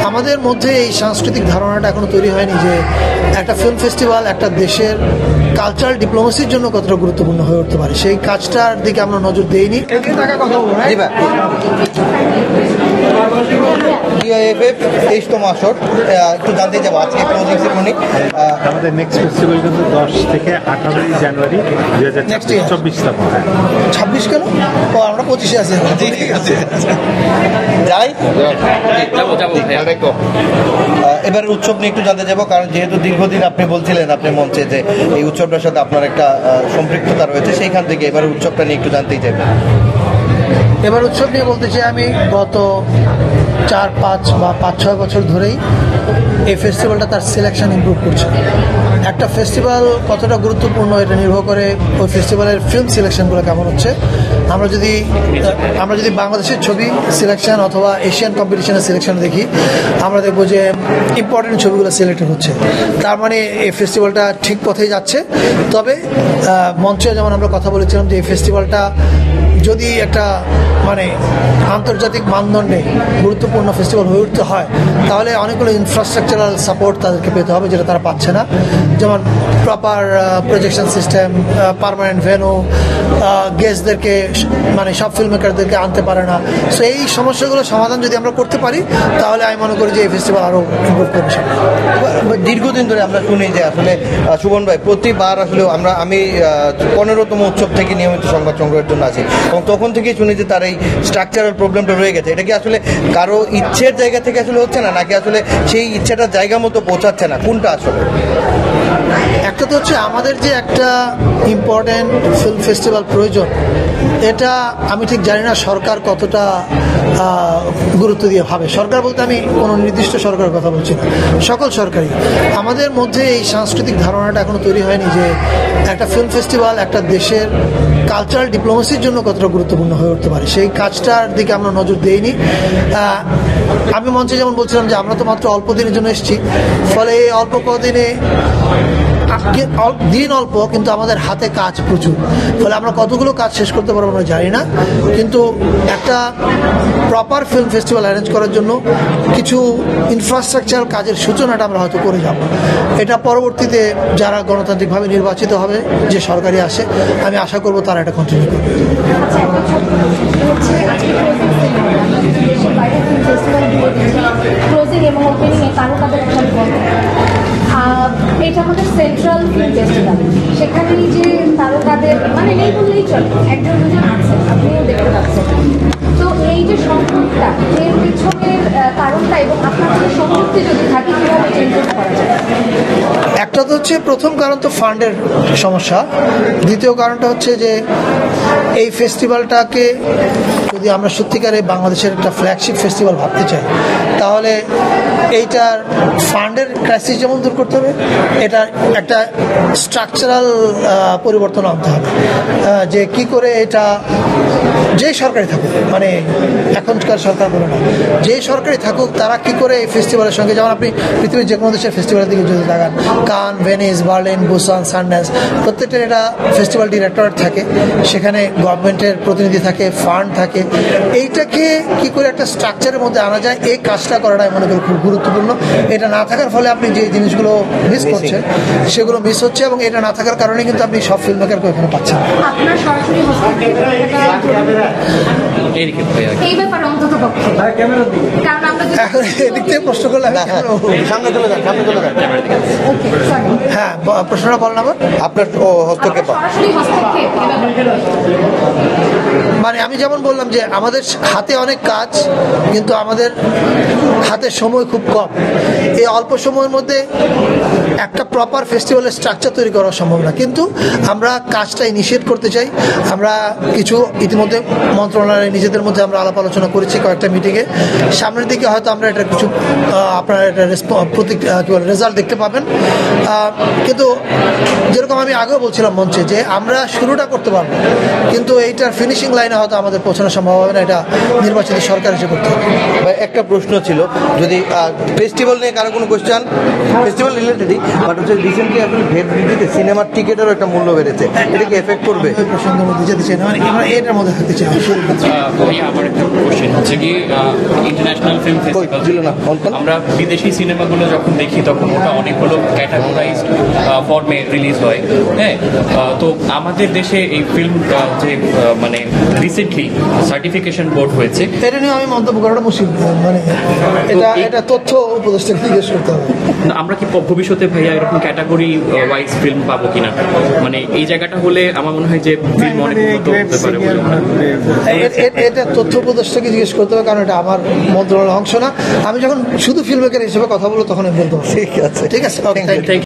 আমাদের মধ্যে এই সাংস্কৃতিক ধারণাটা এখনো তৈরি হয়নি যে একটা ফিল্ম ফেস্টিভ্যাল একটা দেশের কালচারাল ডিপ্লোমেসির জন্য কতটা গুরুত্বপূর্ণ হয়ে উঠতে পারে, সেই কাজটার দিকে আমরা নজর দেইনি। ডিআইএফএফ 23তম আসর, একটু জানতে যাবো আজকে ক্লোজিং সেরেমনি। আমাদের নেক্সট ফেস্টিভ্যাল কিন্তু 10 থেকে 18 জানুয়ারি 2024। 26 কেন? আমরা 25-এ আছি। ঠিক আছে, যাই এবার উৎসব নিয়ে একটু জানতে যাবো, কারণ যেহেতু দীর্ঘদিন আপনি বলছিলেন আপনি মঞ্চে যে এই উৎসবটার সাথে আপনার একটা সম্পৃক্ততা রয়েছে, সেইখান থেকে এবার উৎসবটা নিয়ে একটু জানতেই চাইবেন। এবার উৎসব নিয়ে বলতে চাই, আমি গত 4-5 বা 5-6 বছর ধরেই এই ফেস্টিভ্যালটা তার সিলেকশন ইমপ্রুভ করছে। একটা ফেস্টিভ্যাল কতটা গুরুত্বপূর্ণ এটা নির্ভর করে ওই ফেস্টিভ্যালের ফিল্ম সিলেকশনগুলো কেমন হচ্ছে। আমরা যদি বাংলাদেশের ছবি সিলেকশন অথবা এশিয়ান কম্পিটিশনের সিলেকশন দেখি, আমরা দেখবো যে ইম্পর্টেন্ট ছবিগুলো সিলেক্টেড হচ্ছে, তার মানে এই ফেস্টিভ্যালটা ঠিক পথেই যাচ্ছে। তবে মঞ্চে যেমন আমরা কথা বলেছিলাম যে এই ফেস্টিভ্যালটা যদি একটা মানে আন্তর্জাতিক মানদণ্ডে গুরুত্বপূর্ণ ফেস্টিভ্যাল হয়ে উঠতে হয়, তাহলে অনেকগুলো ইনফ্রাস্ট্রাকচারাল সাপোর্ট তাদেরকে পেতে হবে, যেটা তারা পাচ্ছে না। যেমন proper projection system, permanent venue, গেস্টদেরকে মানে সব ফিল্ম মেকারদেরকে আনতে পারে না। সো এই সমস্যাগুলো সমাধান যদি আমরা করতে পারি, তাহলে আমি মনে করি যে এই ফেস্টিভ্যাল আরও ইমপ্রুভ করবে। দীর্ঘদিন ধরে আমরা শুনি যে আসলে সুমন ভাই প্রতিবার আসলে আমি 15তম উৎসব থেকে নিয়মিত সংবাদ সংগ্রহের জন্য আছি, এবং তখন থেকেই শুনি যে তার এই স্ট্রাকচারাল প্রবলেমটা রয়ে গেছে। এটা কি আসলে কারো ইচ্ছের জায়গা থেকে আসলে হচ্ছে না, নাকি আসলে সেই ইচ্ছেটার জায়গা মতো পৌঁছাচ্ছে না, কোনটা আসলে? একটা তো হচ্ছে আমাদের যে একটা ইম্পর্টেন্ট ফিল্ম ফেস্টিভ্যাল প্রয়োজন, এটা আমি ঠিক জানি না সরকার কতটা গুরুত্ব দিয়ে ভাবে। সরকার বলতে আমি কোনো নির্দিষ্ট সরকারের কথা বলছি না, সকল সরকারই। আমাদের মধ্যে এই সাংস্কৃতিক ধারণাটা এখনো তৈরি হয়নি যে একটা ফিল্ম ফেস্টিভ্যাল একটা দেশের কালচারাল ডিপ্লোমেসির জন্য কতটা গুরুত্বপূর্ণ হয়ে উঠতে পারে, সেই কাজটার দিকে আমরা নজর দেইনি। আমি মঞ্চে যেমন বলছিলাম যে আমরা তো মাত্র অল্প দিনের জন্য এসেছি, ফলে এই অল্প কদিনে দিন অল্প, কিন্তু আমাদের হাতে কাজ প্রচুর, ফলে আমরা কতগুলো কাজ শেষ করতে পারবো আমরা জানি না। কিন্তু একটা প্রপার ফিল্ম ফেস্টিভ্যাল অ্যারেঞ্জ করার জন্য কিছু ইনফ্রাস্ট্রাকচার কাজের সূচনাটা আমরা হয়তো করে যাব। এটা পরবর্তীতে যারা গণতান্ত্রিকভাবে নির্বাচিত হবে, যে সরকারি আসে, আমি আশা করব তারা এটা কন্টিনিউ করবে। এটা আমাদের সেন্ট্রাল ফিল্ম ফেস্টিভ্যাল, সেখানে যে তারকাদের মানে নেই বললেই চলে, একজন দুজন আছে, আপনিও দেখতে পাচ্ছেন। তো এই যে সংযুক্তটা, এর পিছনের কারণটা এবং আপনার যদি সংযুক্তি যদি থাকে কীভাবে চেঞ্জ করা যায়? একটা তো হচ্ছে প্রথম কারণ তো ফান্ডের সমস্যা, দ্বিতীয় কারণটা হচ্ছে যে এই ফেস্টিভ্যালটাকে যদি আমরা সত্যিকারে বাংলাদেশের একটা ফ্ল্যাগশিপ ফেস্টিভ্যাল ভাবতে চাই, তাহলে এইটার ফান্ডের ক্রাইসিস যেমন দূর করতে হবে, এটা একটা স্ট্রাকচারাল পরিবর্তন আনতে হবে। যে কি করে এটা যে সরকারি থাকুক, মানে এখনকার সরকার বলে না, যে সরকারি থাকুক, তারা কি করে এই ফেস্টিভ্যালের সঙ্গে, যেমন আপনি পৃথিবীর যে কোনো দেশের ফেস্টিভ্যালের দিকে যদি লাগান, কান, ভেনিস, বার্লিন, বুসান, সানড্যান্স, প্রত্যেকটার এটা ফেস্টিভ্যাল ডিরেক্টরেট থাকে, সেখানে গভর্নমেন্টের প্রতিনিধি থাকে, ফান্ড থাকে। এইটাকে কি করে একটা স্ট্রাকচারের মধ্যে আনা যায়, এই কাজটা করাটাই মনে করি খুব গুরুত্বপূর্ণ। এটা না থাকার ফলে আপনি যে জিনিসগুলো মিস করছেন সেগুলো মিস হচ্ছে, এবং এটা না থাকার কারণে কিন্তু আপনি সব ফিল্ম মেকারকে ওখানে পাচ্ছেন। আপনার সরাসরি এই ব্যাপারে অন্তত পক্ষে, কারণ আমরা এদিক থেকে প্রশ্ন করলে সামনে চলে যান, সামনে চলে যান। হ্যাঁ, প্রশ্নটা বলেন আবার। আপনার হস্তক্ষেপ, সরাসরি হস্তক্ষেপ মানে আমি যেমন বললাম যে আমাদের হাতে অনেক কাজ, কিন্তু আমাদের হাতে সময় খুব কম। এই অল্প সময়ের মধ্যে একটা প্রপার ফেস্টিভ্যালের স্ট্রাকচার তৈরি করা সম্ভব না, কিন্তু আমরা কাজটা ইনিশিয়েট করতে চাই। আমরা কিছু ইতিমধ্যে মন্ত্রণালয়ে নিজেদের মধ্যে আমরা আলাপ আলোচনা করেছি কয়েকটা মিটিংয়ে। সামনের দিকে হয়তো আমরা এটা কিছু আপনারা এটা রেজাল্ট দেখতে পাবেন। কিন্তু যেরকম আমি আগেও বলছিলাম মঞ্চে, যে আমরা শুরুটা করতে পারবো, কিন্তু এইটার ফিনিশিং লাইনে হয়তো আমাদের পৌঁছানো সম্ভব হবে না। এটা নির্বাচিত সরকার এসে করতে হবে। একটা প্রশ্ন ছিল, যদি ফেস্টিভ্যাল নিয়ে কারো কোনো কোয়েশ্চেন, ফেস্টিভ্যাল রিলেটেডই, বাট হচ্ছে রিসেন্টলি এখন ভেট বৃদ্ধিতে সিনেমার টিকিটেরও একটা মূল্য বেড়েছে, এটা কি এফেক্ট করবে? প্রসঙ্গের মধ্যে যেতে চাই না, মানে আমরা এটার মধ্যে থাকতে চাই। ভাইয়া আমার একটা কোশ্চেন হচ্ছে কি ইন্টারন্যাশনাল ফিল্ম ফেস্টিভ্যাল দিল না, on করো। আমরা বিদেশি সিনেমাগুলো যখন দেখি তখন ওটা অনেকগুলো ক্যাটাগরাইজড ফর্মে রিলিজ হয়, হ্যাঁ। তো আমাদের দেশে এই ফিল্ম যে মানে রিসেন্টলি সার্টিফিকেশন বোর্ড হয়েছে, এটা নিয়ে আমি মন্তব্য করাটা মুশকিল, মানে এটা তথ্য উপদেষ্টাকে জিজ্ঞেস করতে হবে। আমরা কি ভবিষ্যতে ভাইয়া এরকম ক্যাটাগরি ওয়াইজ ফিল্ম পাবো কিনা? মানে এই জায়গাটা হলে আমার মনে হয় যে ফিল্ম অনেক উন্নত হতে পারে বলে মনে হয়। এটা তথ্য উপদেষ্টাকে জিজ্ঞেস করতে হবে, কারণ এটা আমার মন্ত্রণালয়ের অংশ না। আমি যখন শুধু ফিল্ম মেকার হিসেবে কথা বলবো তখন আমি বলতে পারবো। ঠিক আছে, ঠিক আছে, Thank you. Thank you.